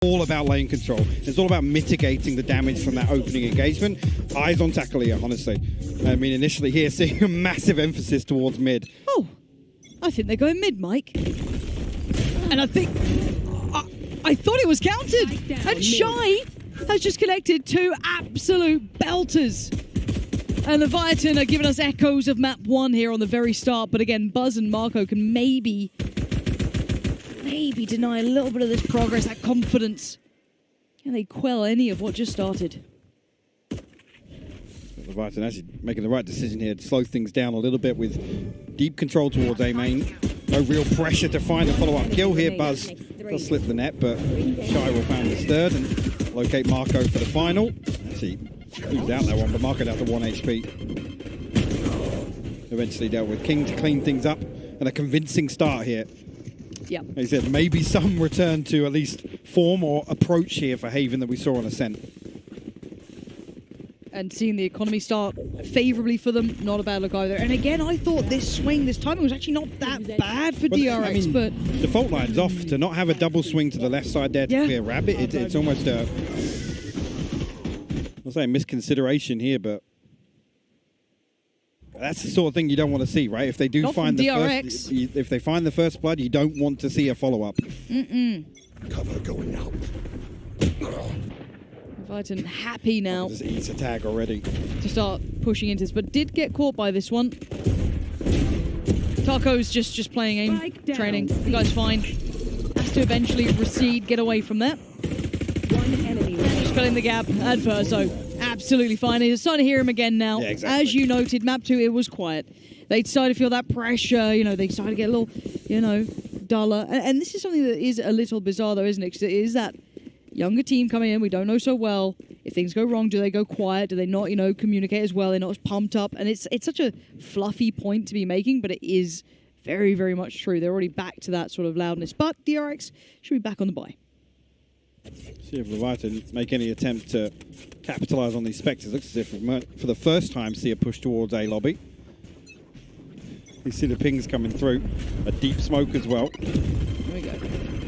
All about lane control. It's all about mitigating the damage from that opening engagement. Eyes on tackle here, honestly. I mean, initially here, seeing a massive emphasis towards mid. Oh, I think they're going mid, Mike. And I think... I thought it was counted. And Shy has just connected two absolute belters. And Leviathan are giving us echoes of map 1 here on the very start. But again, Buzz and Marco can maybe deny a little bit of this progress, that confidence. Can they quell any of what just started? Leviathan actually making the right decision here to slow things down a little bit with deep control towards A main. No real pressure to find a follow-up kill here. Buzz does slip the net, but Shy will find his third and locate Marco for the final. Actually, moves out that one, but Marco down to 1 HP. Eventually dealt with King to clean things up, and a convincing start here. Yeah. He said maybe some return to at least form or approach here for Haven that we saw on Ascent. And seeing the economy start favourably for them, not a bad look either. And again, I thought this swing, this timing was actually not that bad for DRX, I mean, but... the fault line's off. To not have a double swing to the left side there to clear Rabbit, it's almost a... I'll say misconsideration here, but... that's the sort of thing you don't want to see, right? If they do not find the DRX. first... if they find the first blood, you don't want to see a follow-up. Cover going out. Leviathan happy now Just eats a tag already. to start pushing into this, but did get caught by this one. Taco's just playing aim training. The guy's fine. Has to eventually recede, get away from that. Just filling the gap. Adverso, absolutely fine. He's starting to hear him again now. Yeah, exactly. As you noted, map 2, it was quiet. They started to feel that pressure. You know, they started to get a little, you know, duller. And this is something that is a little bizarre, though, isn't it? 'Cause it is that younger team coming in, we don't know so well. If things go wrong, do they go quiet? Do they not, you know, communicate as well? They're not as pumped up. And it's such a fluffy point to be making, but it is very, very much true. They're already back to that sort of loudness. But DRX should be back on the buy. See if Leviathan make any attempt to capitalize on these Spectres. Looks as if we might, for the first time, see a push towards A lobby. You see the pings coming through. A deep smoke as well. There we go.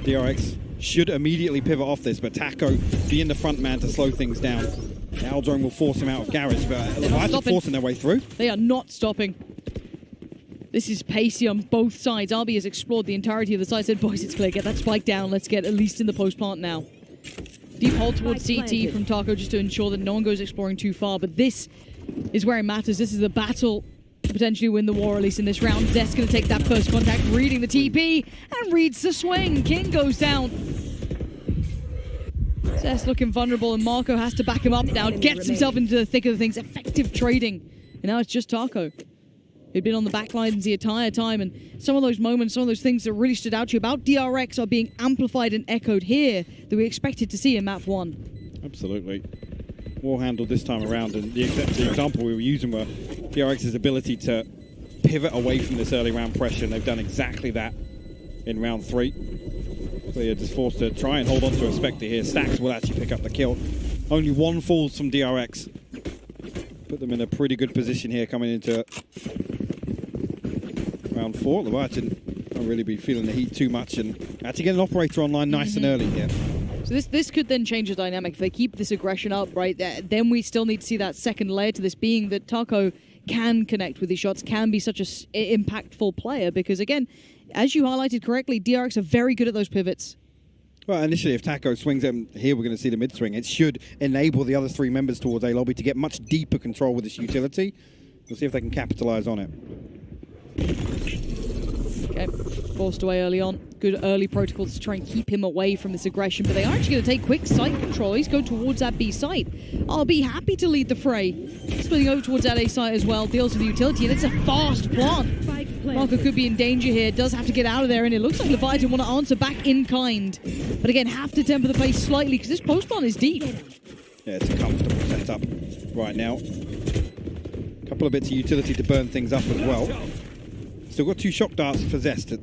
DRX should immediately pivot off this, but Taco being the front man to slow things down. The Aldrome will force him out of garage, but Leviathan forcing their way through. They are not stopping. This is pacey on both sides. RB has explored the entirety of the side. Said, boys, it's clear. Get that spike down. Let's get at least in the post plant now. Deep hold towards CT from Taco just to ensure that no one goes exploring too far. But this is where it matters. This is the battle to potentially win the war, at least in this round. Zest going to take that first contact, reading the TP, and reads the swing. King goes down. Zest looking vulnerable, and Marco has to back him up now. Gets himself into the thick of the things. Effective trading. And now it's just Taco. He'd been on the back lines the entire time, and some of those moments, some of those things that really stood out to you about DRX are being amplified and echoed here that we expected to see in map 1. Absolutely. Well handled this time around, and the example we were using were DRX's ability to pivot away from this early round pressure, and they've done exactly that in round 3. So you're just forced to try and hold on to a Spectre here. Stacks will actually pick up the kill. Only one falls from DRX. Put them in a pretty good position here coming into round 4. Leviathan won't really be feeling the heat too much, and had to get an operator online nice and early here. So this could then change the dynamic. If they keep this aggression up, right, then we still need to see that second layer to this, being that Taco can connect with these shots, can be such an impactful player, because again, as you highlighted correctly, DRX are very good at those pivots. Well, initially, if Taco swings them, here we're going to see the mid-swing. It should enable the other 3 members towards A lobby to get much deeper control with this utility. We'll see if they can capitalize on it. Okay, forced away early on. Good early protocols to try and keep him away from this aggression, but they are actually going to take quick site control. He's going towards that B site. I'll be happy to lead the fray. Splitting over towards that A site as well. Deals with the utility, and it's a fast plant. Marco could be in danger here. Does have to get out of there, and it looks like Leviathan want to answer back in kind. But again, have to temper the pace slightly, because this post plant is deep. Yeah, it's a comfortable setup right now. Couple of bits of utility to burn things up as well. Still got 2 shock darts for Zest.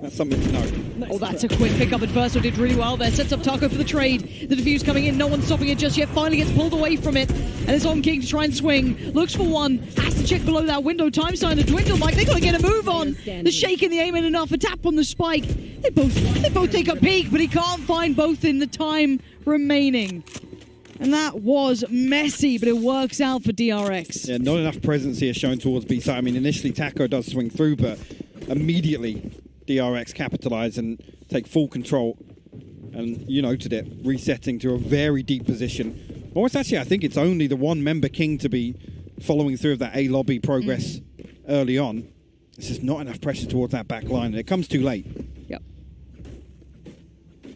That's something to know. Oh, that's a quick pickup. Adverso did really well there. Sets up Taco for the trade. The defuse coming in. No one's stopping it just yet. Finally gets pulled away from it. And it's on King to try and swing. Looks for one. Has to check below that window. Time starting to dwindle. Mike, they got to get a move on. The shake and the aim in enough. A tap on the spike. They both take a peek, but he can't find both in the time remaining. And that was messy, but it works out for DRX. Yeah, not enough presence here shown towards B side. I mean, initially Taco does swing through, but immediately DRX capitalize and take full control. And you noted it, resetting to a very deep position. Almost actually, I think it's only the one member King to be following through of that A lobby progress early on. There's just not enough pressure towards that back line, and it comes too late. Yep.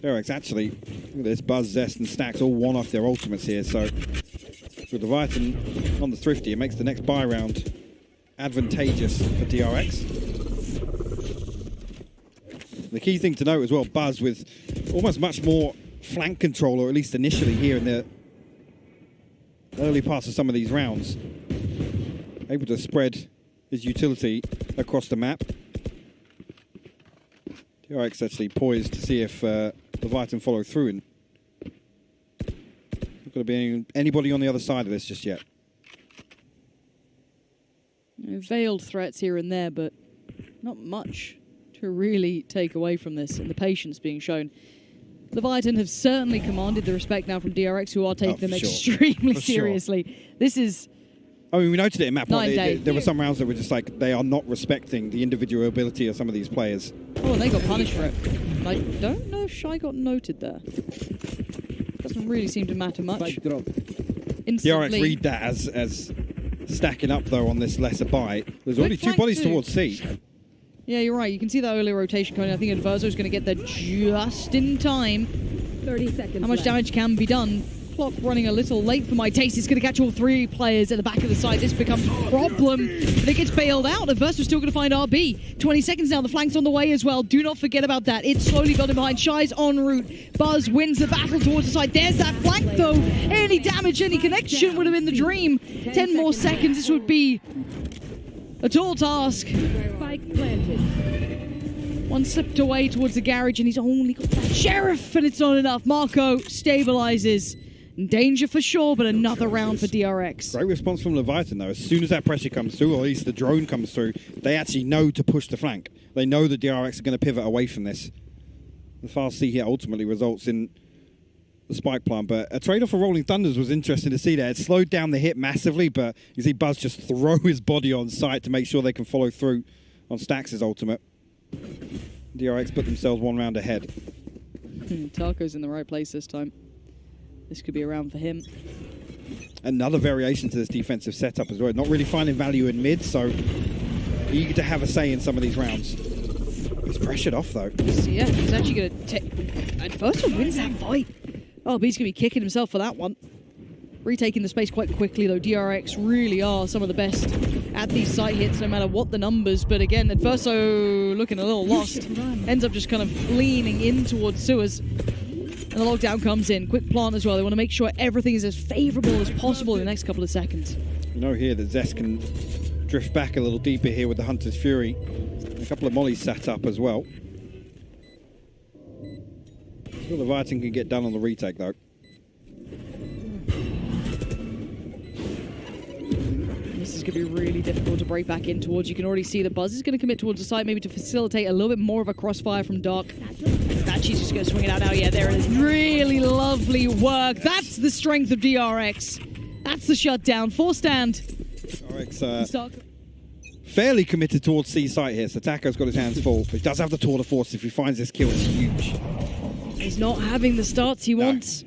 DRX actually, look at this, Buzz, Zest, and Stacks all one off their ultimates here, so with Leviathan on the Thrifty, it makes the next buy round advantageous for DRX. The key thing to note as well, Buzz with almost much more flank control, or at least initially here in the early parts of some of these rounds, able to spread his utility across the map. DRX actually poised to see if Leviathan follow through, and not going to be anybody on the other side of this just yet. Veiled threats here and there, but not much to really take away from this, and the patience being shown. Leviathan have certainly commanded the respect now from DRX, who are taking them extremely seriously. This is... I mean, we noted it in map one. There were some rounds that were just like, they are not respecting the individual ability of some of these players. Oh, and they got punished for it. I don't know if Shy got noted there. Doesn't really seem to matter much. DRX read that as stacking up, though, on this lesser buy. There's already two bodies towards C. Yeah, you're right. You can see that earlier rotation coming. I think Adverso's going to get there just in time. 30 seconds How much damage can be done? Clock running a little late for my taste. He's going to catch all three players at the back of the side. This becomes a problem. But it gets bailed out. Adverso's still going to find RB. 20 seconds now. The flank's on the way as well. Do not forget about that. It's slowly building behind. Shy's en route. Buzz wins the battle towards the side. There's that flank, though. Any damage, any connection would have been the dream. 10 more seconds. This would be a tall task. Spike planted. One slipped away towards the garage, and he's only got that Sheriff, and it's not enough. Marco stabilizes. Danger for sure, but another round for DRX. Great response from Leviathan, though. As soon as that pressure comes through, or at least the drone comes through, they actually know to push the flank. They know that DRX are going to pivot away from this. The fast C here ultimately results in the spike plant, but a trade-off for Rolling Thunders was interesting to see there. It slowed down the hit massively, but you see Buzz just throw his body on site to make sure they can follow through on Stax' ultimate. DRX put themselves one round ahead. Taco's in the right place this time. This could be a round for him. Another variation to this defensive setup as well. Not really finding value in mid, so eager to have a say in some of these rounds. He's pressured off, though. Yeah, he's actually going to take... Adverso wins that fight. Oh, but he's going to be kicking himself for that one. Retaking the space quite quickly, though. DRX really are some of the best at these site hits, no matter what the numbers. But again, Adverso looking a little lost. Ends up just kind of leaning in towards sewers. And the lockdown comes in. Quick plant as well. They want to make sure everything is as favorable as possible in the next couple of seconds. You know here that Zest can drift back a little deeper here with the Hunter's Fury. A couple of mollies sat up as well. Well, Leviathan can get done on the retake, though. This is going to be really difficult to break back in towards. You can already see that Buzz is going to commit towards the side, maybe to facilitate a little bit more of a crossfire from Dark. She's just going to swing it out now. Yeah, there it is. Really lovely work. That's the strength of DRX. That's the shutdown. 4-stand. DRX fairly committed towards C site here, so Taco's got his hands full. But he does have the tour de force. If he finds this kill, it's huge. He's not having the starts he wants.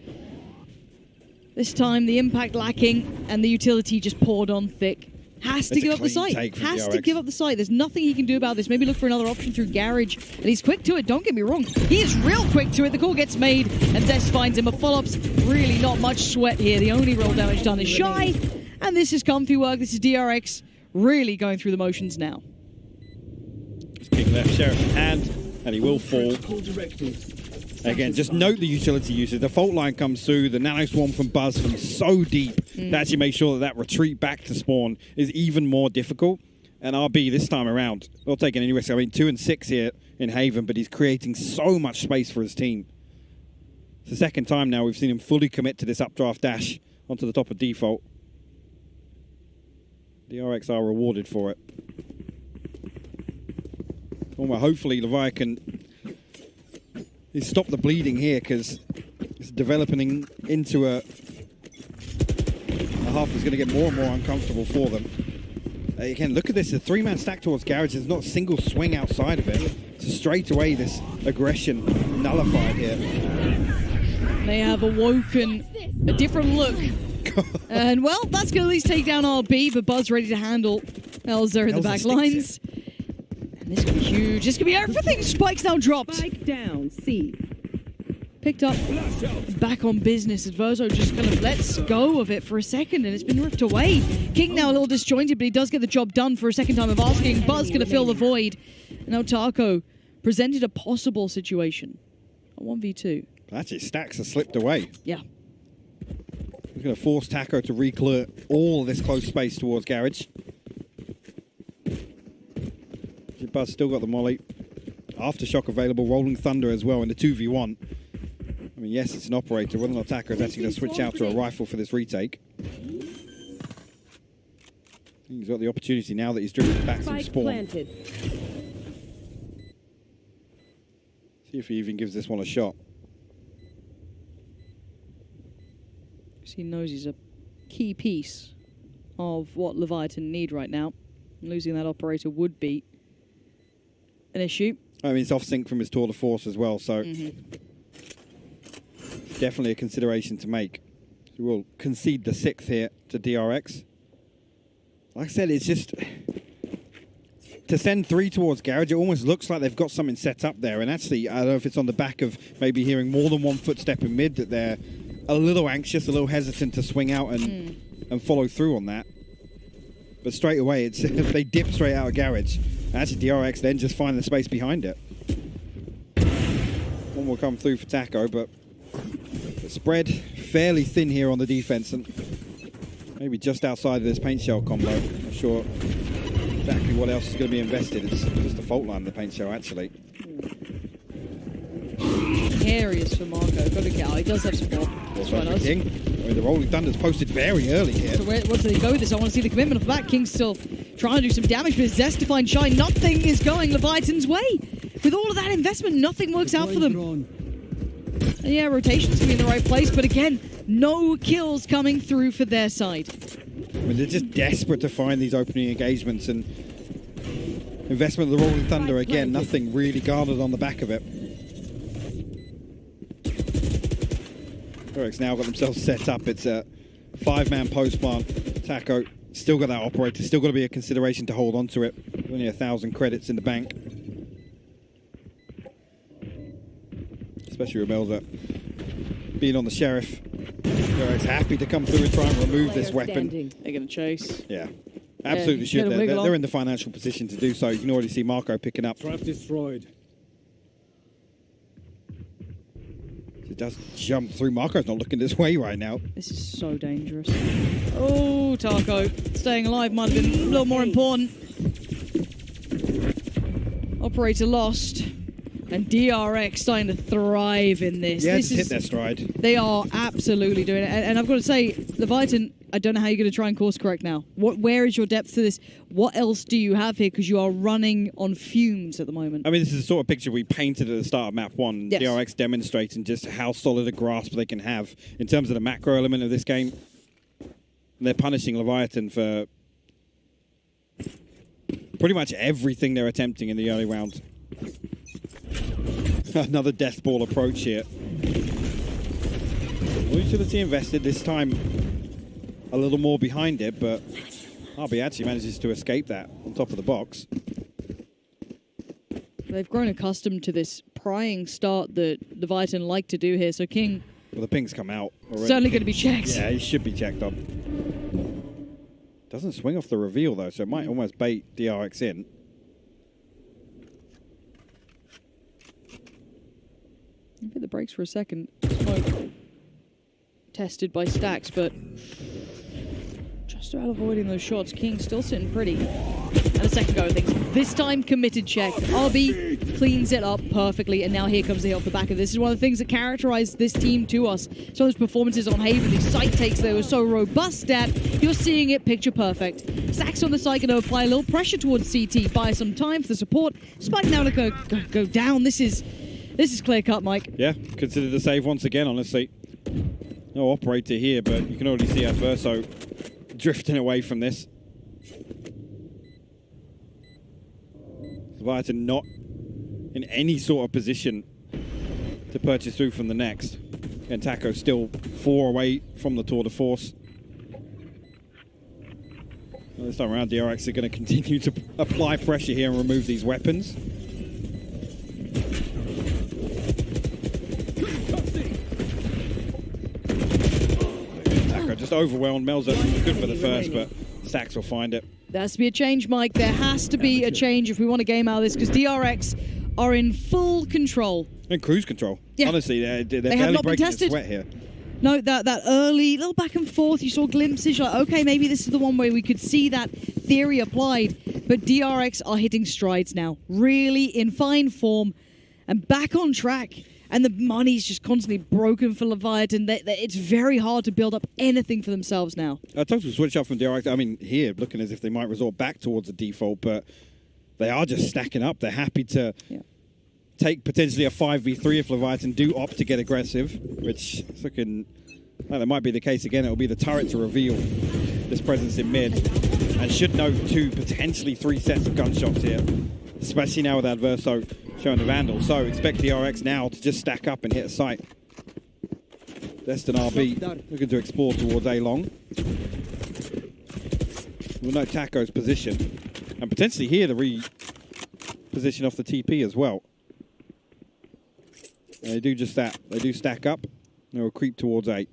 This time, the impact lacking, and the utility just poured on thick. Has to give up the site. Has to give up the site. There's nothing he can do about this. Maybe look for another option through Garage. And he's quick to it. Don't get me wrong. He is real quick to it. The call gets made, and Zest finds him. A follow-up's really not much sweat here. The only real damage done is Shy. And this is comfy work. This is DRX really going through the motions now. King left Sheriff in hand, and he will fall. Again, just note the utility usage. The fault line comes through, the nano swarm from Buzz from so deep to actually make sure that retreat back to spawn is even more difficult. And RB this time around, not taking any risk. I mean, 2 and 6 here in Haven, but he's creating so much space for his team. It's the second time now we've seen him fully commit to this updraft dash onto the top of default. DRX are rewarded for it. Well, hopefully Levi can stop the bleeding here, because it's developing into a half that's going to get more and more uncomfortable for them. Again, look at this. The three-man stack towards Garage. There's not a single swing outside of it. So straight away, this aggression nullified here. They have awoken a different look. And, well, that's going to at least take down RB, but Buzz ready to handle Elzer in the back lines. And this could be huge. This could be everything. Spike's now dropped. Spike down, C. Picked up, back on business. Adverso just kind of lets go of it for a second, and it's been ripped away. King now a little disjointed, but he does get the job done for a second time of asking. Buzz going to fill the void. And now Taco presented a possible situation. A 1v2. Actually, stacks have slipped away. Yeah. He's going to force Taco to reclear all this close space towards Garage. Buzz still got the molly. Aftershock available, Rolling Thunder as well in the 2v1. I mean, yes, it's an operator. Whether or not Taco is actually going to switch out to a rifle for this retake. He's got the opportunity now that he's driven back from spawn. Planted. See if he even gives this one a shot. He knows he's a key piece of what Leviathan need right now. Losing that operator would be an issue. I mean, it's off sync from his tour de force as well, so definitely a consideration to make. So we'll concede the 6th here to DRX. Like I said, it's just to send 3 towards Garage. It almost looks like they've got something set up there. And actually, I don't know if it's on the back of maybe hearing more than one footstep in mid that they're a little anxious, a little hesitant to swing out and follow through on that. But straight away, it's they dip straight out of Garage. Actually, DRX then just find the space behind it. One will come through for Taco, but the spread fairly thin here on the defense, and maybe just outside of this paint shell combo. Not sure exactly what else is going to be invested. It's just the fault line of the paint shell, actually. Precarious for Marco. Got to get out. He does have support. Also King. I mean, the Rolling Thunder's posted very early here. So where do they go with this? I want to see the commitment of that. King's still trying to do some damage, but Zest to find Shine. Nothing is going Leviathan's way. With all of that investment, nothing works out for them. And yeah, rotation's going to be in the right place, but again, no kills coming through for their side. I mean, they're just desperate to find these opening engagements, and investment of the Rolling Thunder, again, nothing really garnered on the back of it. DRX now got themselves set up. It's a 5-man post plant. Taco still got that operator, still got to be a consideration to hold on to it. Only 1,000 credits in the bank. Especially Rebelza being on the Sheriff. DRX happy to come through and try and remove this weapon. They're going to chase. Yeah, absolutely should. They're in the financial position to do so. You can already see Marco picking up. Trap destroyed. It does jump through. Marco's not looking this way right now. This is so dangerous. Oh, Taco. Staying alive might have been a little more important. Operator lost. And DRX starting to thrive in this. Yeah, this just hit their stride. They are absolutely doing it. And I've got to say, Leviathan, I don't know how you're going to try and course correct now. Where is your depth to this? What else do you have here? Because you are running on fumes at the moment. I mean, this is the sort of picture we painted at the start of map 1. Yes. DRX demonstrating just how solid a grasp they can have in terms of the macro element of this game. And they're punishing Leviathan for pretty much everything they're attempting in the early round. Another death ball approach here. Well, utility invested, this time a little more behind it, but RB actually manages to escape that on top of the box. They've grown accustomed to this prying start that Leviathan like to do here, so King... Well, the ping's come out already. Certainly going to be checked. Yeah, he should be checked on. Doesn't swing off the reveal, though, so it might almost bait DRX in. Hit the brakes for a second. Smoke tested by Stacks, but just about avoiding those shots. King still sitting pretty. and a second go of things. This time, committed check. RB cleans it up perfectly, and now here comes the hit off the back of this. This is one of the things that characterized this team to us. So those performances on Haven, these site takes they were so robust at, you're seeing it picture perfect. Stacks on the site going to apply a little pressure towards CT, buy some time for the support. Spike now to go down. This is clear cut, Mike. Yeah, consider the save once again, honestly. No operator here, but you can already see Adverso drifting away from this. Leviathan not in any sort of position to purchase through from the next. And Taco still 4 away from the tour de force. Well, this time around, DRX are going to continue to apply pressure here and remove these weapons. Taco just overwhelmed. Melza good for the first, but Stacks will find it. There has to be a change, Mike. There has to be a change if we want to game out of this, because DRX are in full control. And cruise control. Yeah. Honestly, they're They have barely not been breaking the tested. sweat here. No, that early little back and forth, you saw glimpses, you're like, okay, maybe this is the one where we could see that theory applied. But DRX are hitting strides now, really in fine form and back on track. And the money's just constantly broken for Leviathan. It's very hard to build up anything for themselves now. A total switch up from DRX. I mean, here, looking as if they might resort back towards the default, but they are just stacking up. They're happy to take potentially a 5v3 if Leviathan do opt to get aggressive, which is looking like that might be the case again. It'll be the turret to reveal this presence in mid, and should know 2, potentially 3 sets of gunshots here, especially now with Adverso showing the Vandal. So expect DRX now to just stack up and hit a site. Destin RB looking to explore towards A long. We'll know Taco's position, and potentially here the reposition off the TP as well. And they do just that. They do stack up. They will creep towards 8.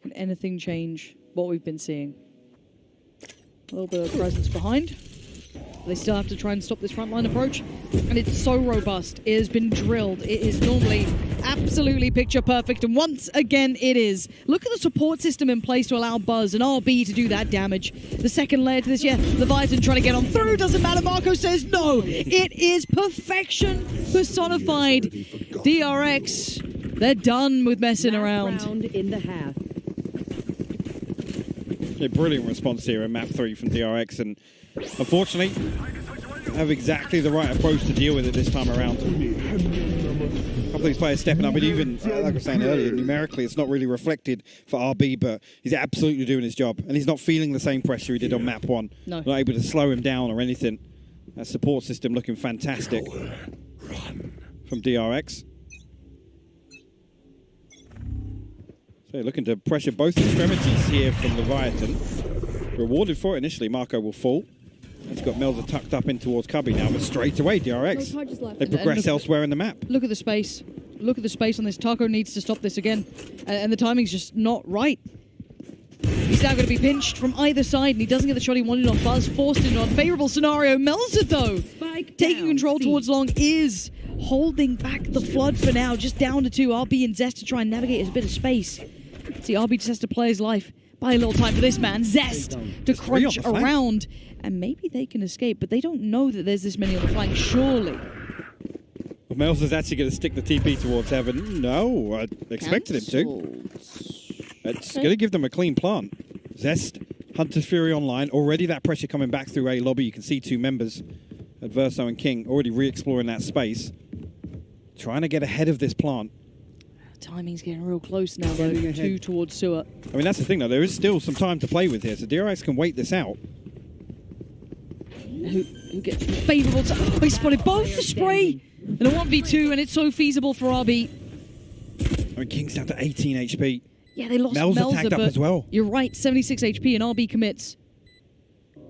Can anything change what we've been seeing? A little bit of presence behind. They still have to try and stop this frontline approach. And it's so robust. It has been drilled. It is normally absolutely picture perfect. And once again, it is. Look at the support system in place to allow Buzz and RB to do that damage. The second layer to this, Leviathan trying to get on through. Doesn't matter. Marco says no. It is perfection personified. DRX, they're done with messing around. Round in the half. A brilliant response here in map 3 from DRX, and unfortunately have exactly the right approach to deal with it this time around. A couple of these players stepping up, and even, like I was saying earlier, numerically it's not really reflected for RB, but he's absolutely doing his job, and he's not feeling the same pressure he did on map 1. No. Not able to slow him down or anything. That support system looking fantastic from DRX. So looking to pressure both extremities here from Leviathan. Rewarded for it initially. Marco will fall. He's got Melza tucked up in towards Cubby now, but straight away DRX. They progress elsewhere in the map. Look at the space. Look at the space on this. Taco needs to stop this again. And the timing's just not right. He's now going to be pinched from either side, and he doesn't get the shot he wanted on Buzz. Forced into an unfavorable scenario. Melza, though, taking control towards long, is holding back the flood for now. Just down to 2. RB and Zest to try and navigate a bit of space. See, RB just has to play his life. Buy a little time for this man, Zest, to crunch around. And maybe they can escape, but they don't know that there's this many on the flank, surely. Well, Melza's actually going to stick the TP towards Heaven. No, I expected him to. It's going to give them a clean plant. Zest, Hunter's Fury online. Already that pressure coming back through A lobby. You can see 2 members, Adverso and King, already re-exploring that space. Trying to get ahead of this plant. Timing's getting real close now, though. 2 towards Sewer. I mean, that's the thing, though. There is still some time to play with here, so DRX can wait this out. Who gets the favourable time? They spotted both the spray and a 1v2, and it's so feasible for RB. I mean, King's down to 18 HP. Yeah, they lost Melza Melza, tagged up but as well. You're right, 76 HP, and RB commits.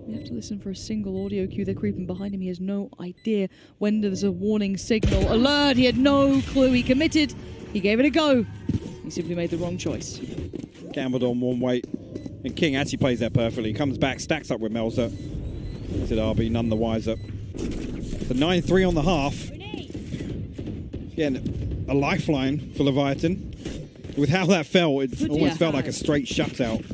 We have to listen for a single audio cue. They're creeping behind him. He has no idea when there's a warning signal. Alert! He had no clue. He committed. He gave it a go. He simply made the wrong choice. Gambled on one way. And King actually plays that perfectly. Comes back, stacks up with Melza. Said RB none the wiser. The 9-3 on the half. Again, a lifeline for Leviathan. With how that felt, it almost felt like a straight shutout.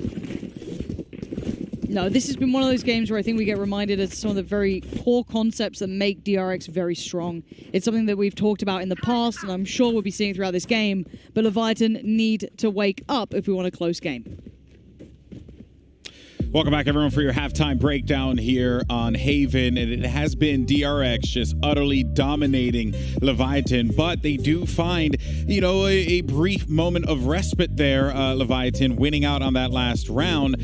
No, this has been one of those games where I think we get reminded of some of the very core concepts that make DRX very strong. It's something that we've talked about in the past, and I'm sure we'll be seeing throughout this game, but Leviathan need to wake up if we want a close game. Welcome back, everyone, for your halftime breakdown here on Haven. And it has been DRX just utterly dominating Leviathan, but they do find, you know, a brief moment of respite there, Leviathan winning out on that last round.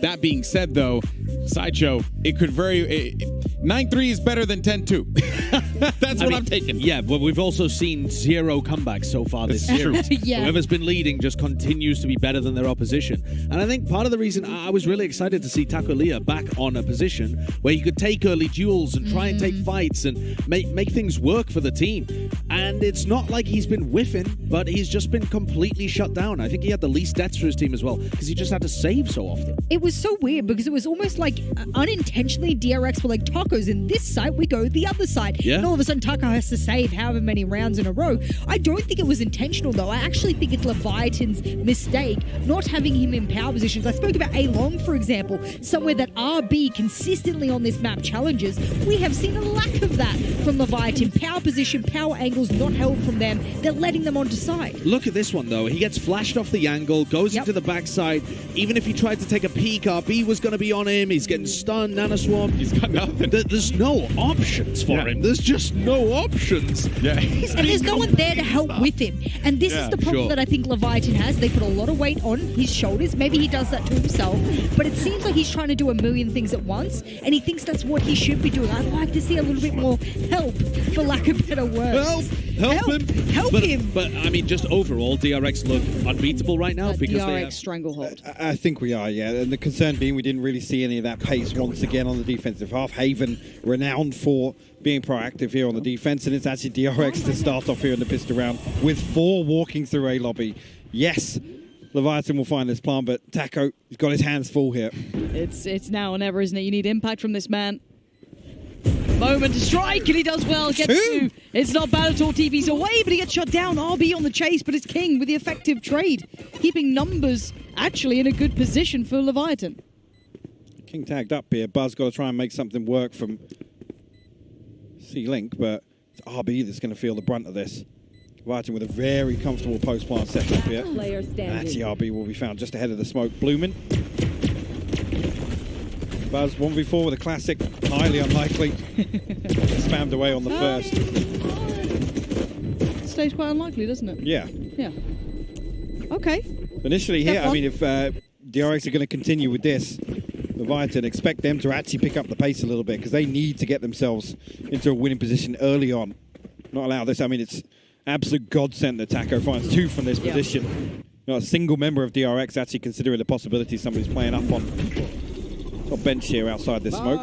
That being said, though, Sideshow, it could 9-3 is better than 10-2. That's what I'm taking. Yeah, but we've also seen 0 comebacks so far this series. Yeah. Whoever's been leading just continues to be better than their opposition. And I think part of the reason I was really excited to see Taco Leah back on a position where he could take early duels and try and take fights and make things work for the team. And it's not like he's been whiffing, but he's just been completely shut down. I think he had the least deaths for his team as well because he just had to save so often. It was so weird because it was almost like unintentionally DRX were like, Taco's in this side, we go the other side. Yeah. And all of a sudden Taco has to save however many rounds in a row. I don't think it was intentional though. I actually think it's Leviathan's mistake not having him in power positions. I spoke about A-Long, for example, somewhere that RB consistently on this map challenges. We have seen a lack of that from Leviathan. Power position, power angles not held from them. They're letting them onto side. Look at this one, though. He gets flashed off the angle, goes into the backside. Even if he tried to take a peek, RB was going to be on him. He's getting stunned, nanoswarm. He's got nothing. There's no options for him. There's just no options. Yeah. And there's no one there to help with him. And this is the problem that I think Leviathan has. They put a lot of weight on his shoulders. Maybe he does that to himself. But it seems like he's trying to do a million things at once. And he thinks that's what he should be doing. I'd like to see a little bit more help, for lack of better words. Help him. But, I mean, just overall, DRX look unbeatable right now because they DRX have... stranglehold. I think we are, yeah. And the concern being we didn't really see any of that pace once again on the defensive half. Haven, renowned for being proactive here on the defense, and it's actually DRX to start off here in the pistol round with 4 walking through A lobby. Yes, Leviathan will find this plant, but Taco, he's got his hands full here. It's now or never, isn't it? You need impact from this man. Moment to strike, and he does well. Gets 2. It's not bad at all. TV's away, but he gets shut down. RB on the chase, but it's King with the effective trade. Keeping numbers actually in a good position for Leviathan. King tagged up here. Buzz got to try and make something work from C-Link, but it's RB that's going to feel the brunt of this. Leviathan with a very comfortable post-plant setup here. Player standing. And actually RB will be found just ahead of the smoke. Bloomin'. Buzz 1v4 with a classic, highly unlikely. Spammed away on the first. Stays quite unlikely, doesn't it? Yeah. Yeah. Okay. Initially here, I mean, if DRX are going to continue with this, Leviathan, expect them to actually pick up the pace a little bit because they need to get themselves into a winning position early on. Not allow this. I mean, it's absolute godsend that Taco finds 2 from this position. Not a single member of DRX actually considering the possibility somebody's playing up on top bench here outside this smoke.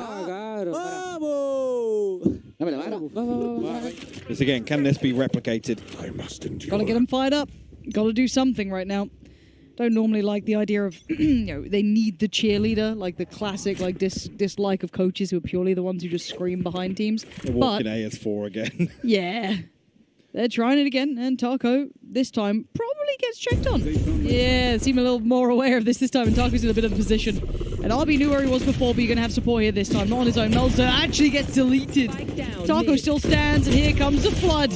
This again, can this be replicated? I must endure. Gotta get them fired up. Gotta do something right now. Don't normally like the idea of, you know, they need the cheerleader, like the classic, like dislike of coaches who are purely the ones who just scream behind teams. They're walking AS4 again. Yeah. They're trying it again, and Taco, this time, probably gets checked on. Yeah, seem a little more aware of this time, and Taco's in a bit of a position. And RB knew where he was before, but you're going to have support here this time, not on his own. Melzer actually gets deleted. Taco still stands, and here comes the flood.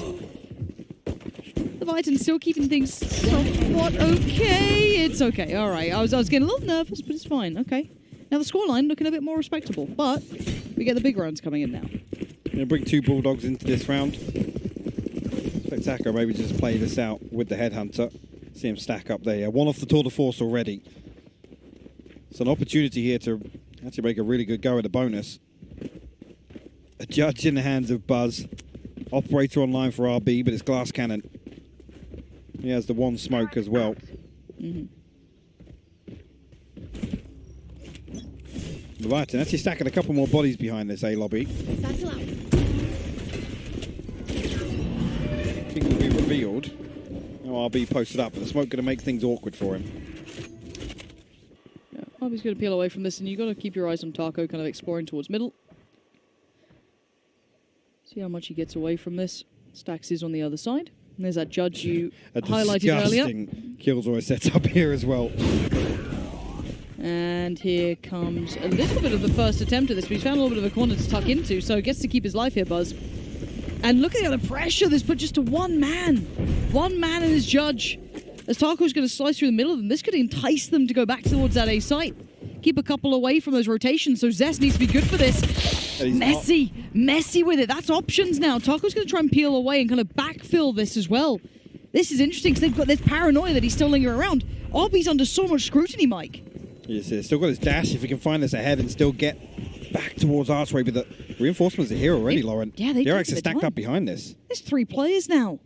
Leviathan still keeping things somewhat okay. It's okay, all right. I was getting a little nervous, but it's fine, okay. Now the scoreline looking a bit more respectable, but we get the big rounds coming in now. Going to bring 2 Bulldogs into this round. Taco maybe just play this out with the Headhunter. See him stack up there. Yeah, 1 off the tour de force already. It's an opportunity here to actually make a really good go at the bonus. A judge in the hands of Buzz. Operator online for RB, but it's Glass Cannon. He has the 1 smoke as well. Leviathan actually stacking a couple more bodies behind this A lobby. King will be revealed. Now RB posted up, but the smoke going to make things awkward for him. Yeah, RB's going to peel away from this, and you've got to keep your eyes on Taco, kind of exploring towards middle. See how much he gets away from this. Stacks is on the other side. And there's that judge you highlighted earlier. Killjoy sets up here as well. And here comes a little bit of the first attempt at this, but he's found a little bit of a corner to tuck into, so gets to keep his life here, Buzz. And look at the other pressure this put just to one man. One man and his judge. As Taco's going to slice through the middle of them, this could entice them to go back towards that A site. Keep a couple away from those rotations, so Zest needs to be good for this. Messy with it. That's options now. Taco's going to try and peel away and kind of backfill this as well. This is interesting because they've got this paranoia that he's still lingering around. RB's under so much scrutiny, Mike. Yes, he's still got his dash if he can find this ahead and still get back towards Archway, but the reinforcements are here already, Lauren. Yeah, they DRX is stacked up behind this. There's 3 players now.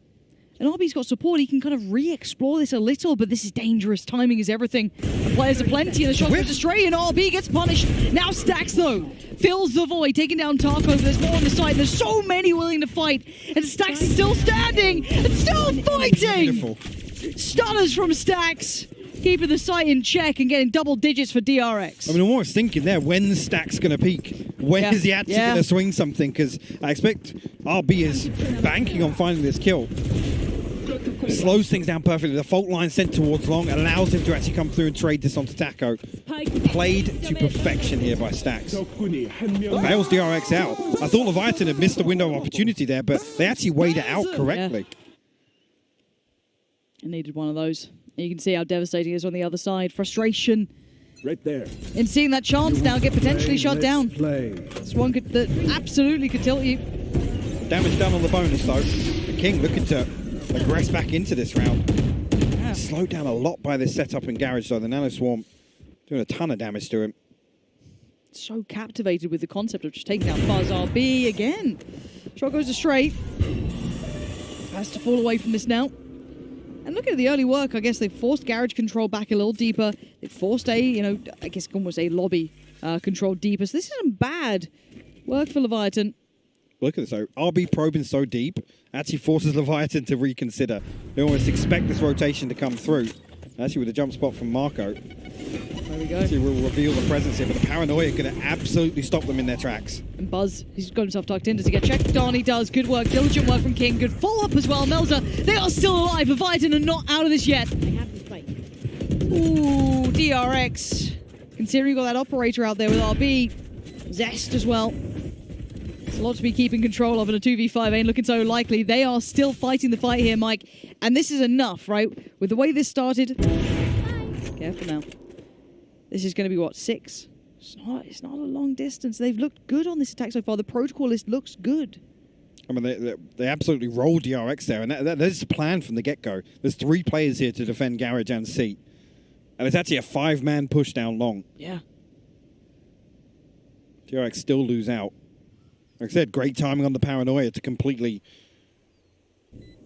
And RB's got support. He can kind of re-explore this a little, but this is dangerous. Timing is everything. The players are plenty, and the shot goes astray, and RB gets punished. Now Stacks, though, fills the void, taking down Taco, but there's more on the side. There's so many willing to fight, and Stacks is still standing and still fighting! Beautiful. Stunners from Stacks, keeping the site in check and getting double digits for DRX. I mean, I'm almost thinking there, when's Stack's going to peak? When is he actually going to swing something? Because I expect RB is banking on finding this kill. Slows things down perfectly. The fault line sent towards Long allows him to actually come through and trade this onto Taco. Played to perfection here by Stacks. Bails DRX out. I thought Leviathan had missed the window of opportunity there, but they actually weighed it out correctly. It needed one of those. You can see how devastating it is on the other side. Frustration. Right there. In seeing that chance now get potentially shot down. This one that absolutely could tilt you. Damage done on the bonus though. The King looking to aggress back into this round. Yeah. Slowed down a lot by this setup in Garage though. The Nano Swarm doing a ton of damage to him. So captivated with the concept of just taking out Buzz RB again. Shot goes astray. Has to fall away from this now. And look at the early work. I guess they've forced garage control back a little deeper. They've forced I guess almost a lobby control deeper. So this isn't bad work for Leviathan. Look at this though. RB probing so deep actually forces Leviathan to reconsider. They almost expect this rotation to come through. Actually with a jump spot from Marco. There we go. Actually will reveal the presence here, but the paranoia is going to absolutely stop them in their tracks. And Buzz, he's got himself tucked in. Does he get checked on? He does. Good work. Diligent work from King. Good follow-up as well. Melza, they are still alive. Leviathan are not out of this yet. I have the spike. Ooh, DRX. Considering you got that operator out there with RB. Zest as well. It's a lot to be keeping control of in a 2v5. Ain't looking so likely. They are still fighting the fight here, Mike. And this is enough, right? With the way this started. Careful now. This is going to be, what, 6? It's not a long distance. They've looked good on this attack so far. The protocol list looks good. I mean, they absolutely rolled DRX there, and that is the plan from the get-go. There's 3 players here to defend Garage and Seat. And it's actually a 5-man push down Long. Yeah. DRX still lose out. Like I said, great timing on the paranoia to completely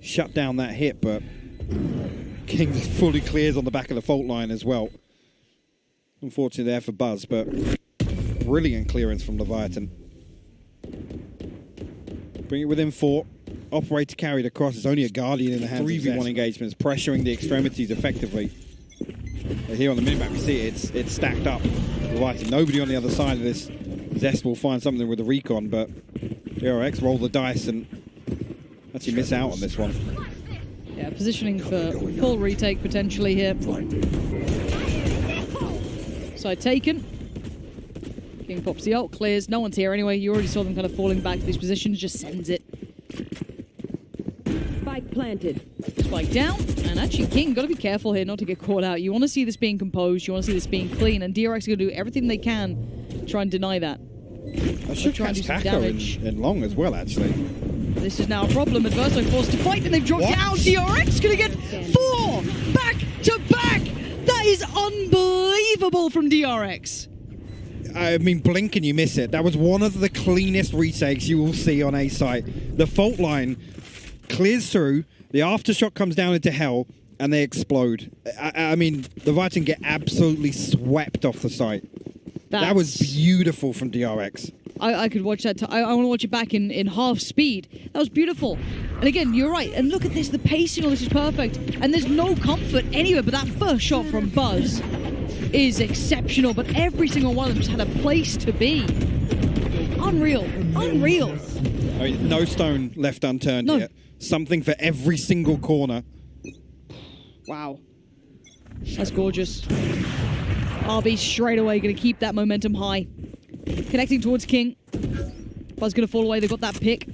shut down that hit, but King just fully clears on the back of the fault line as well. Unfortunately there for Buzz, but brilliant clearance from Leviathan. Bring it within 4. Operator carried across. It's only a Guardian in the hands. 3v1 engagements, pressuring the extremities effectively. But here on the minimap, we see it's stacked up. Leviathan, nobody on the other side of this. Zest will find something with the recon, but DRX roll the dice and actually miss out on this one. Yeah, positioning for full retake potentially here. Side taken. King pops the ult, clears. No one's here anyway. You already saw them kind of falling back to these positions. Just sends it. Spike planted. Spike down. And actually, King, got to be careful here not to get caught out. You want to see this being composed. You want to see this being clean. And DRX are going to do everything they can to try and deny that. I should try and do some damage in Long as well, actually. This is now a problem. Adverso forced to fight, and they've dropped down. DRX going to get 4 back to back. That is unbelievable from DRX. I mean, blink and you miss it. That was one of the cleanest retakes you will see on A site. The fault line clears through, the aftershock comes down into hell, and they explode. I mean, the Viking get absolutely swept off the site. That was beautiful from DRX. I could watch that. I want to watch it back in half speed. That was beautiful. And again, you're right. And look at this. The pacing on this is perfect. And there's no comfort anywhere, but that first shot from Buzz is exceptional. But every single one of them just had a place to be. Unreal. Unreal. I mean, no stone left unturned yet. Something for every single corner. Wow. That's gorgeous. RB straight away going to keep that momentum high. Connecting towards King. Buzz going to fall away. They've got that pick.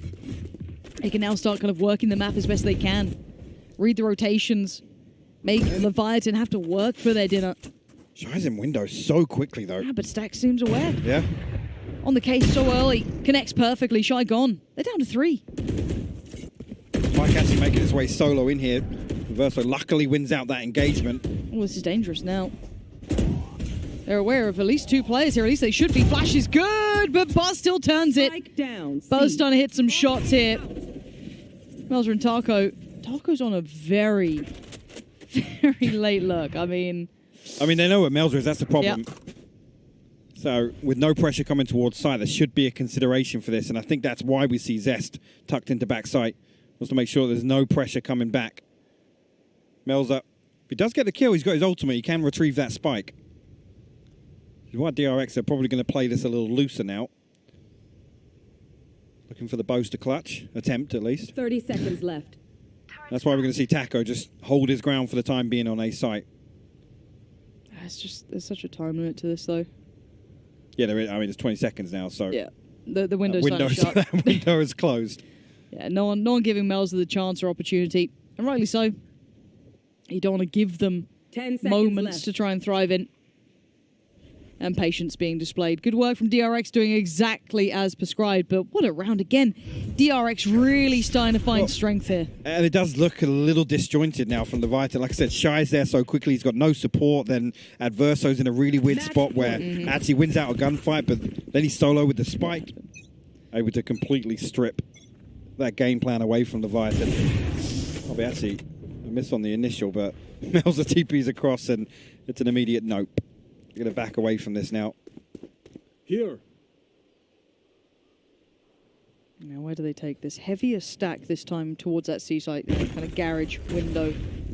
They can now start kind of working the map as best they can. Read the rotations. Make Leviathan have to work for their dinner. Shy's in window so quickly, though. Yeah, but Stack seems aware. Yeah. On the case so early. Connects perfectly. Shy gone. They're down to 3. Mike actually making his way solo in here. Verso luckily wins out that engagement. Oh, this is dangerous now. They're aware of at least 2 players here. At least they should be. Flash is good, but Buzz still turns it. Spike down. Buzz trying to hit some shots here. Melzer and Taco. Taco's on a very, very late look. I mean, they know what Melzer is. That's the problem. Yep. So, with no pressure coming towards side, there should be a consideration for this. And I think that's why we see Zest tucked into backside. Wants to make sure there's no pressure coming back. Melzer, if he does get the kill, he's got his ultimate. He can retrieve that spike. Why DRX are probably going to play this a little looser now. Looking for the boaster clutch. Attempt, at least. 30 seconds left. That's why we're going to see Taco just hold his ground for the time being on A site. there's such a time limit to this, though. Yeah, there is. It's 20 seconds now, so... Yeah, the window's shut. That window is closed. Yeah, no one giving Melzer the chance or opportunity. And rightly so. You don't want to give them 10 seconds moments left. to try and thrive in. And patience being displayed. Good work from DRX doing exactly as prescribed, but what a round again. DRX really starting to find strength here. And it does look a little disjointed now from Leviathan. Like I said, Shy's there so quickly, he's got no support. Then Adverso's in a really weird spot where actually wins out a gunfight, but then he's solo with the spike. Able to completely strip that game plan away from Leviathan. I'll be actually a miss on the initial, but Melzer TP's across and it's an immediate nope. You're going to back away from this now. Here. Now, where do they take this? Heavier stack this time towards that seaside, kind of garage window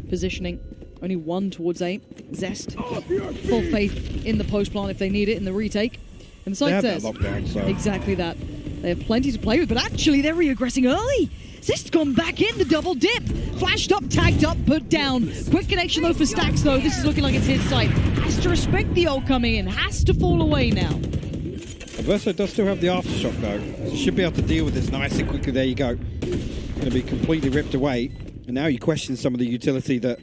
positioning. Only one towards A. Zest. Full faith in the post plant if they need it in the retake. And the They site have that says lockdown, so... exactly that. They have plenty to play with, but actually they're reaggressing early. Zest's gone back in, the double dip. Flashed up, tagged up, put down. Quick connection though for Stacks though. This is looking like it's his site. Has to respect the ult coming in. Has to fall away now. Verso does still have the aftershock though. So should be able to deal with this nice and quickly. There you go. Going to be completely ripped away. And now you question some of the utility that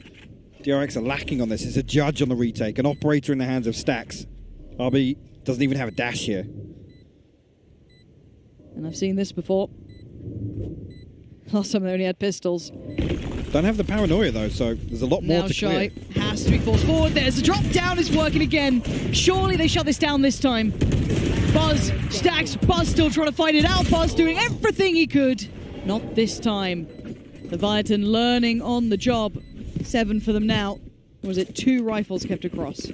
DRX are lacking on this. It's a judge on the retake, an operator in the hands of Stacks. RB doesn't even have a dash here. And I've seen this before. Last time they only had pistols. Don't have the paranoia though, so there's a lot more Now to Shy clear. has to be forced forward. There's a drop down, is working again. Surely they shut this down this time. Buzz, Stacks, Buzz still trying to fight it out. Buzz doing everything he could. Not this time. Leviathan learning on the job. 7 for them now. Or was it 2 rifles kept across?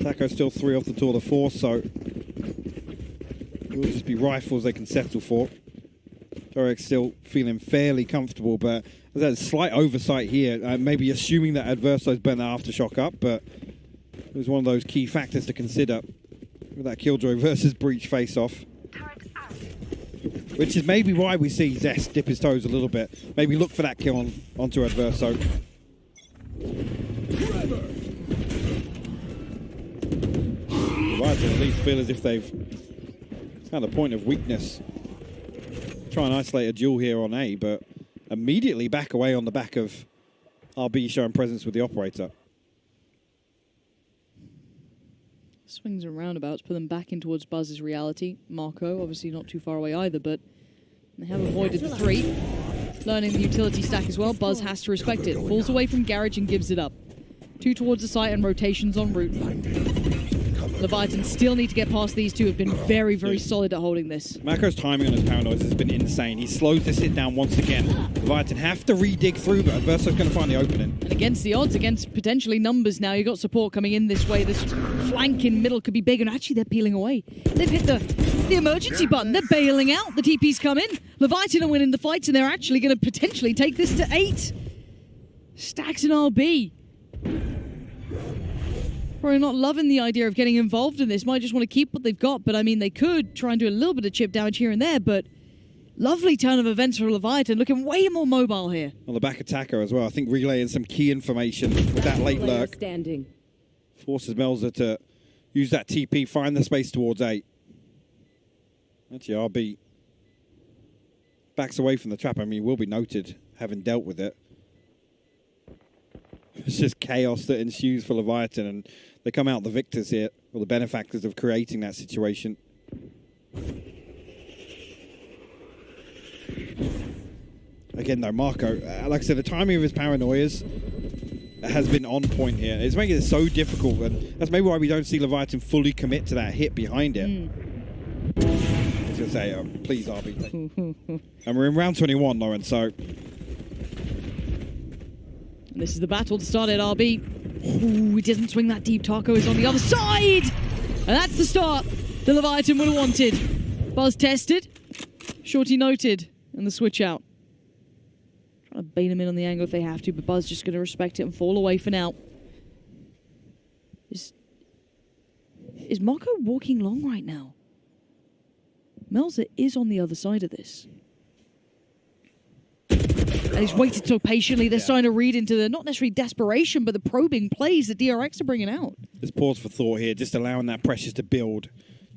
Taco still 3 off the tour of 4, so it will just be rifles they can settle for. DRX still feeling fairly comfortable, but there's a slight oversight here. Maybe assuming that Adverso's burned the aftershock up, but it was one of those key factors to consider with that Killjoy versus Breach face-off. Which is maybe why we see Zest dip his toes a little bit. Maybe look for that kill onto Adverso. Right, at least feel as if they've found a point of weakness. Try and isolate a duel here on A, but immediately back away on the back of RB showing presence with the operator. Swings and roundabouts put them back in towards Buzz's reality. Marco, obviously not too far away either, but they have avoided the 3. Learning the utility stack as well. Buzz has to respect it. Falls away from Garage and gives it up. 2 towards the site and rotations en route. Leviathan still need to get past these 2. Have been very, very solid at holding this. Marco's timing on his paranoids has been insane. He slows this hit down once again. Leviathan have to re-dig through, but Adverso's going to find the opening. And against the odds, against potentially numbers now, you've got support coming in this way. This flank in middle could be big, and actually they're peeling away. They've hit the emergency button. They're bailing out. The TP's come in. Leviathan are winning the fights, and they're actually going to potentially take this to 8. Stacks and RB. Probably not loving the idea of getting involved in this. Might just want to keep what they've got, but I mean, they could try and do a little bit of chip damage here and there, but Lovely turn of events for Leviathan, looking way more mobile here. On the back attacker as well. I think relaying some key information with that late Player lurk. standing. Forces Melza to use that TP, find the space towards 8. Actually, RB backs away from the trap. I mean, he will be noted having dealt with it. It's just chaos that ensues for Leviathan, and they come out the victors here, or the benefactors of creating that situation. Again, though, Marco, like I said, the timing of his paranoias has been on point here. It's making it so difficult, and that's maybe why we don't see Leviathan fully commit to that hit behind it. I was going to say, please, RB. And we're in round 21, Lauren, so... This is the battle to start at RB. Ooh, he doesn't swing that deep. Taco is on the other side. And that's the start the Leviathan would have wanted. Buzz tested. Shorty noted. And the switch out. Trying to bait him in on the angle if they have to, but Buzz just going to respect it and fall away for now. Is Marco walking long right now? Melza is on the other side of this. And he's waited so patiently. They're starting to read into the, not necessarily desperation, but the probing plays that DRX are bringing out. Just pause for thought here, just allowing that pressure to build.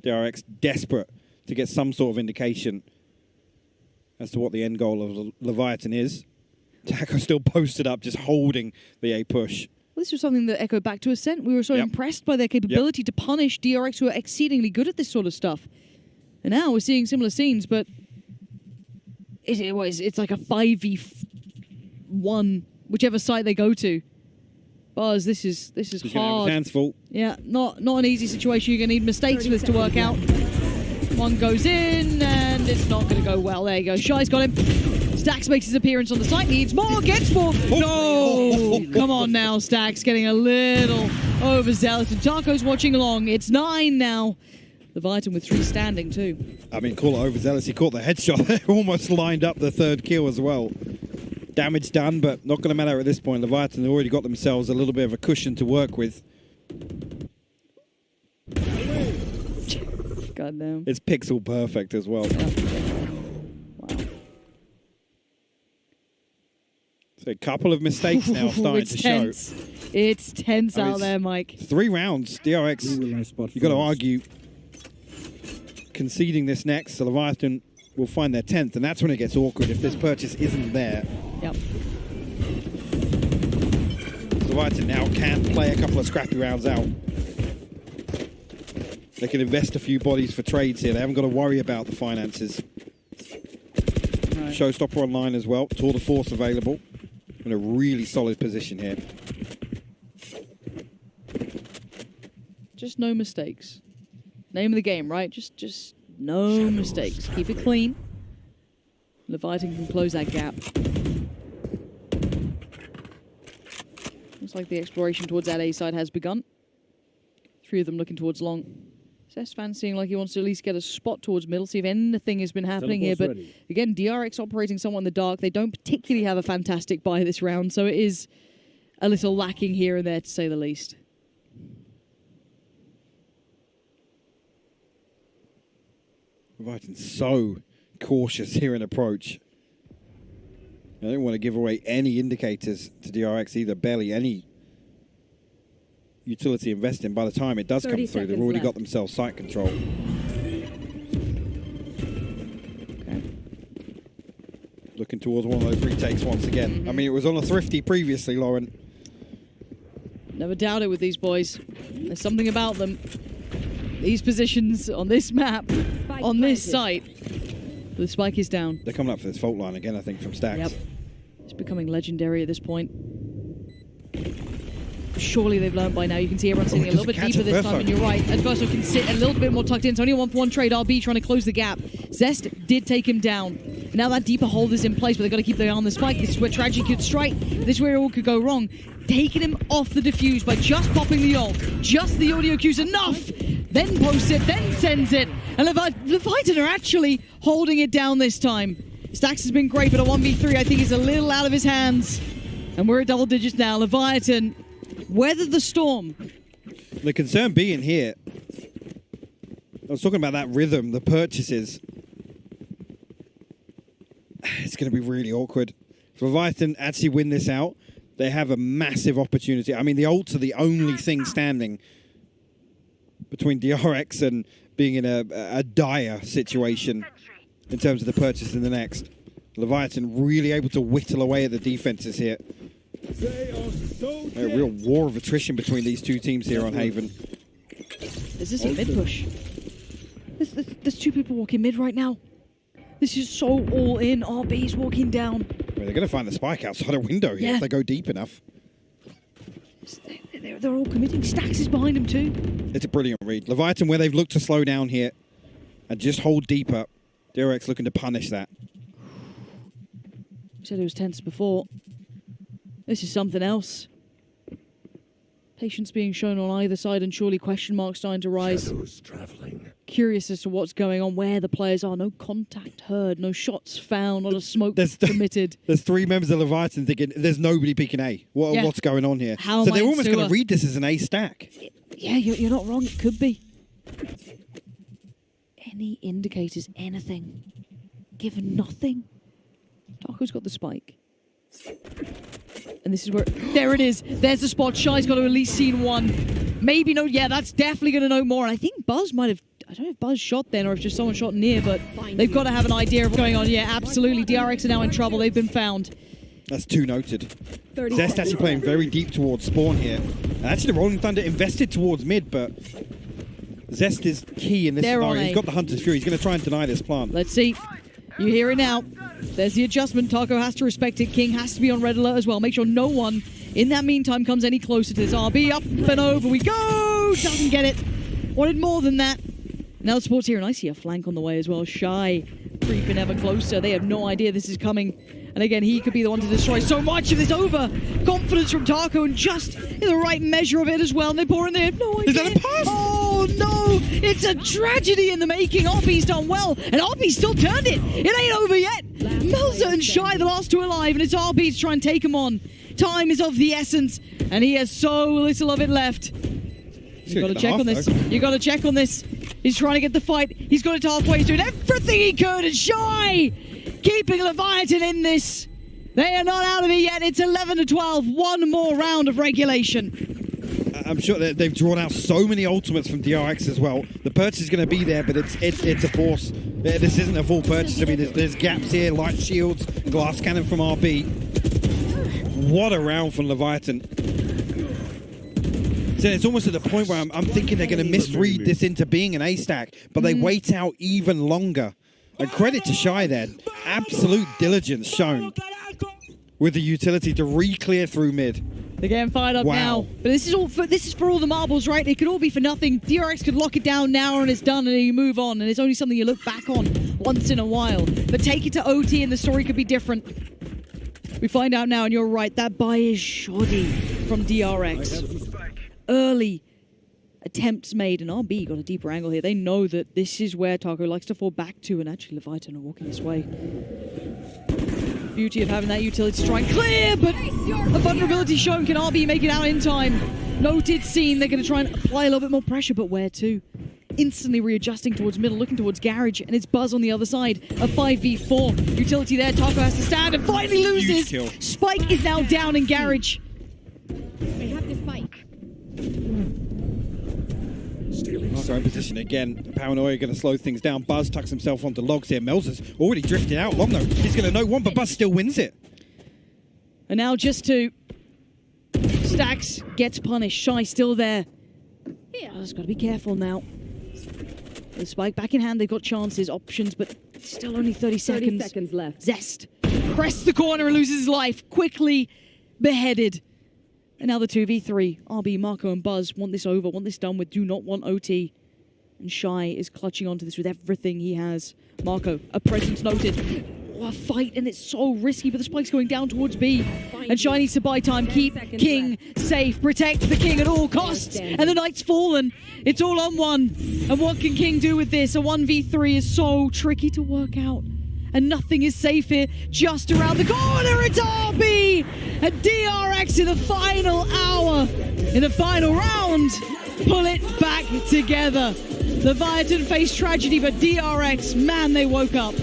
DRX desperate to get some sort of indication as to what the end goal of Leviathan is. Taco still posted up, just holding the A push. Well, this was something that echoed back to Ascent. We were so impressed by their capability to punish DRX, who are exceedingly good at this sort of stuff. And now we're seeing similar scenes, but it's like a 5v1, whichever side they go to. Buzz, this is hard. Hands full. Yeah, not an easy situation. You're going to need mistakes for this to work out. One goes in, and it's not going to go well. There you go. Shy's got him. Stax makes his appearance on the site. Needs more, gets more. No! Come on now, Stax. Getting a little overzealous. And Taco's watching along. It's 9 now. Leviathan with 3 standing, too. I mean, call it overzealous. He caught the headshot. Almost lined up the 3rd kill as well. Damage done, but not going to matter at this point. Leviathan have already got themselves a little bit of a cushion to work with. Goddamn. It's pixel perfect as well. Wow. So a couple of mistakes now starting to tense. show. It's tense out there, Mike. 3 rounds. DRX, you've got to argue conceding this next. So Leviathan will find their 10th, and that's when it gets awkward if this purchase isn't there. Yep. Leviathan now can play a couple of scrappy rounds out. They can invest a few bodies for trades here. They haven't got to worry about the finances. Right. Showstopper online as well. Tour de Force available. In a really solid position here. Just no mistakes. Name of the game, right? Just no mistakes. Keep it clean. Leviathan can close that gap. Looks like the exploration towards that A side has begun. 3 of them looking towards long. Cess fancying like he wants to at least get a spot towards middle, see if anything has been happening here. But again, DRX operating somewhat in the dark. They don't particularly have a fantastic buy this round, so it is a little lacking here and there, to say the least. Leviathan's so cautious here in approach. I don't want to give away any indicators to DRX either, barely any utility investing. By the time it does come through, they've already got themselves site control. Okay. Looking towards one of those retakes once again. I mean, it was on a Thrifty previously, Lauren. Never doubt it with these boys. There's something about them. These positions on this map, on this site. The spike is down. They're coming up for this fault line again, I think, from Stax. Yep. It's becoming legendary at this point. Surely they've learned by now. You can see everyone's sitting a little bit deeper this time, and you're right. Adverso can sit a little bit more tucked in. It's only a 1-for-1 trade. RB trying to close the gap. Zest did take him down. Now that deeper hold is in place, but they've got to keep their eye on the spike. This is where tragedy could strike. This is where it all could go wrong. Taking him off the defuse by just popping the ult. Just the audio cues enough. Then posts it, then sends it. And Leviathan are actually holding it down this time. Stax has been great, but a 1v3 I think is a little out of his hands. And we're at double digits now. Leviathan weather the storm. The concern being here, I was talking about that rhythm, the purchases. going to be really awkward. If Leviathan actually win this out, they have a massive opportunity. I mean, the ults are the only thing standing between DRX and being in a dire situation in terms of the purchase in the next. Leviathan really able to whittle away at the defenses here. A real war of attrition between these two teams here on Haven. Is this a mid push? There's two people walking mid right now. This is so all in. RB's walking down. Well, they're going to find the spike outside a window here if they go deep enough. They're all committing. Stax is behind him too. It's a brilliant read. Leviathan, where they've looked to slow down here and just hold deeper. DRX looking to punish that. You said it was tense before. This is something else. Patience being shown on either side and surely question marks starting to rise. Shadows traveling. Curious as to what's going on, where the players are. No contact heard, no shots found, not a smoke committed. There's three members of Leviathan thinking, there's nobody picking A. What's going on here? How so they're almost going to read this as an A stack. Yeah, you're not wrong. It could be. Any indicators, anything? Given nothing? Taco's got the spike. And this is where... There it is. There's the spot. Shy's got to at least seen one. Maybe no... Yeah, that's definitely going to know more. And I think Buzz might have... I don't know if Buzz shot then or if just someone shot near, but they've got to have an idea of what's going on. Yeah, absolutely. DRX are now in trouble. They've been found. That's two noted. Zest actually playing very deep towards spawn here. And actually, the Rolling Thunder invested towards mid, but Zest is key in this scenario. He's got the Hunter's Fury. He's going to try and deny this plant. Let's see. You hear it now. There's the adjustment. Taco has to respect it. King has to be on red alert as well. Make sure no one in that meantime comes any closer to this. RB up and over we go. Doesn't get it. Wanted more than that. Now the sport's here, and I see a flank on the way as well. Shy creeping ever closer. They have no idea this is coming. And again, he could be the one to destroy so much of this overconfidence from Taco, and just in the right measure of it as well. And they pour in there. No idea. Is that a pass? Oh, no. It's a tragedy in the making. RB's done well, and RB's still turned it. It ain't over yet. Melza and Shy, the last two alive, and it's RB to try and take him on. Time is of the essence, and he has so little of it left. You got to check on this. You got to check on this. He's trying to get the fight. He's got it halfway. He's doing everything he could, and Shy keeping Leviathan in this. They are not out of it yet. It's 11-12. One more round of regulation. I'm sure that they've drawn out so many ultimates from DRX as well. The purchase is going to be there, but it's a force. This isn't a full purchase. I mean, there's gaps here, light shields, glass cannon from RB. What a round from Leviathan. So it's almost at the point where I'm thinking they're going to misread this into being an A stack, but they wait out even longer. And credit to Shy there. Absolute diligence shown with the utility to re-clear through mid. They're getting fired up now. But this is for all the marbles, right? It could all be for nothing. DRX could lock it down now and it's done and you move on. And it's only something you look back on once in a while. But take it to OT and the story could be different. We find out now, and you're right, that buy is shoddy from DRX. Early attempts made, and RB got a deeper angle here. They know that this is where Taco likes to fall back to, and actually Leviathan are walking this way. Beauty of having that utility to try and clear, but a vulnerability shown. Can RB make it out in time? Noted, seen. They're going to try and apply a little bit more pressure, but where to? Instantly readjusting towards middle, looking towards Garage, and it's Buzz on the other side. A 5v4. Utility there. Taco has to stand and finally loses. Spike is now down in Garage. They have the spike. Marco in position again. Paranoia going to slow things down. Buzz tucks himself onto logs here. Melza's already drifted out long though. He's going to know one, but Buzz still wins it. And now just two. Stax gets punished. Shy still there. Yeah, Buzz got to be careful now. The spike back in hand. They've got chances, options, but still only 30 seconds. 30 seconds left. Zest crests the corner and loses his life. Quickly beheaded. And now the 2v3. RB, Marco, and Buzz want this over, want this done with, do not want OT. And Shy is clutching onto this with everything he has. Marco, a presence noted. Oh, a fight, and it's so risky, but the spike's going down towards B. And Shy needs to buy time, keep King safe, protect the King at all costs. And the Knight's fallen. It's all on one. And what can King do with this? A 1v3 is so tricky to work out. And nothing is safe here. Just around the corner, it's RB! And DRX in the final hour, in the final round, pull it back together. Leviathan faced tragedy, but DRX, man, they woke up.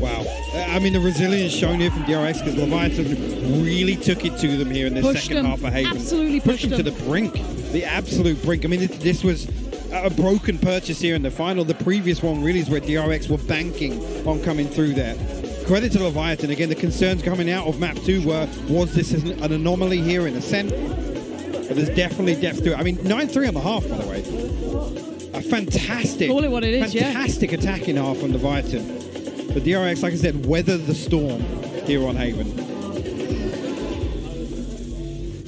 Wow. I mean, the resilience shown here from DRX because Leviathan really took it to them here in this Pushed second them. half of Haven. Absolutely pushed them to them. the brink. The absolute brink. I mean, this was a broken purchase here in the final. The previous one really is where DRX were banking on coming through there. Credit to Leviathan. Again, the concerns coming out of map 2 was this an anomaly here in Ascent? But there's definitely depth to it. I mean, 9-3 on the half, by the way. A fantastic, Call it what it is, fantastic attacking half from Leviathan. But DRX, like I said, weathered the storm here on Haven.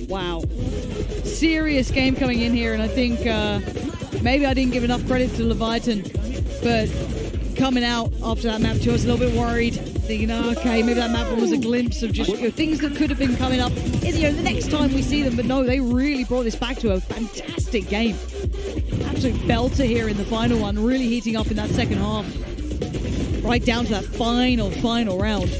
Wow. Serious game coming in here, and I think maybe I didn't give enough credit to Leviathan, but coming out after that map 2, I was a little bit worried, thinking, okay, maybe that map 1 was a glimpse of just things that could have been coming up the next time we see them, but no, they really brought this back to a fantastic game. Absolute belter here in the final one, really heating up in that second half. Right down to that final round.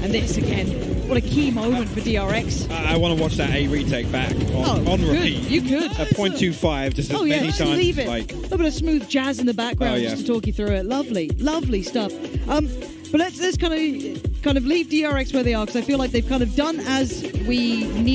And this again, what a key moment for DRX. I want to watch that A retake back on repeat. You could. At 0.25, just as many just times. leave it. Like, A little bit of smooth jazz in the background just to talk you through it. Lovely, lovely stuff. But let's kind of leave DRX where they are, because I feel like they've kind of done as we need.